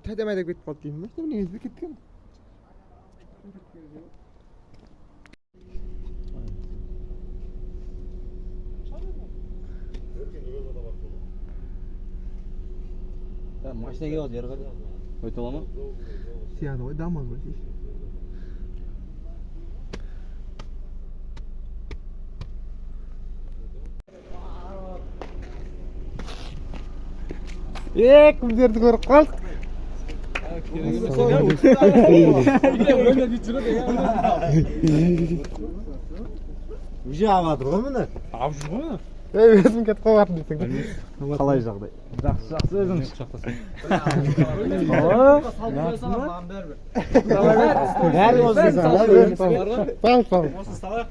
타자마자 그 버티 뭐 때문에 이렇게 펴. Ya maşına gel yere kadar. Oytalama. Siyah da damar var. Kumderdi ko'rib qoldik. Уже авадыр ғой міне. Авжы ғой. Өзім кетіп қалатын дейсің. Қалай жағдай? Жақсы өзің құшақтасың. Бәрі осы салайық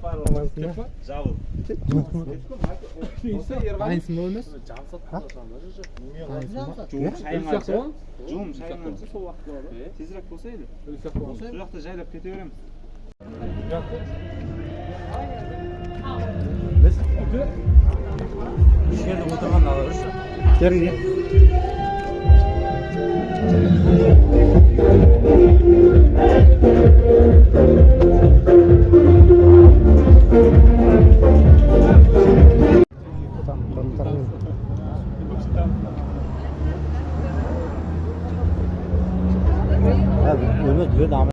бәрі. Жабыл. Aynısın mı olmaz? Жуым шайын алса сол уақытта болады. Тезірек болса еді. Сол жақта жайлап кете береміз. Біз үш жерде отырған аларшы. Жерге. Ölmez düve devam et.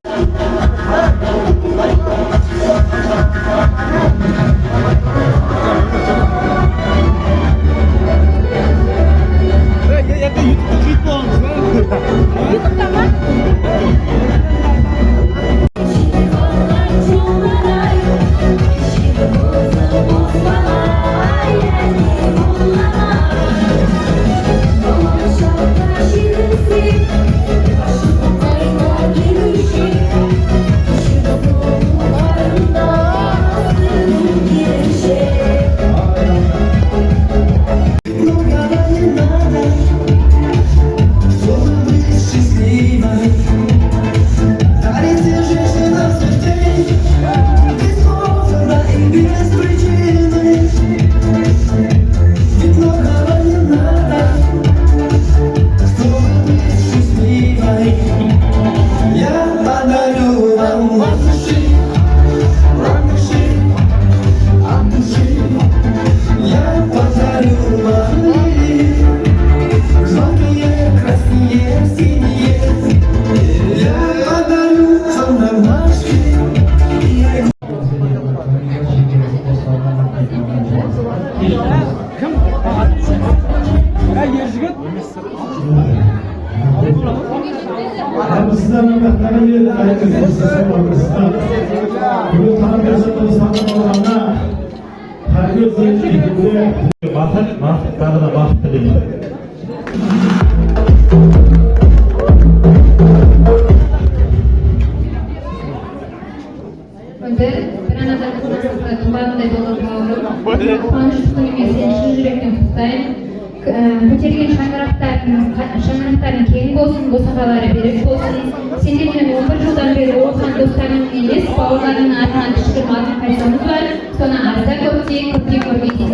Көтерген шаңырақтарың кең болсын, босағалары берік болсын. Сендермен 11 жылдан бері оқыған достарың емес, бауырларыңның атынан кішігірім атын қайсамыз бар, соны арза көпте көрмейсің.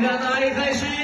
大家再续。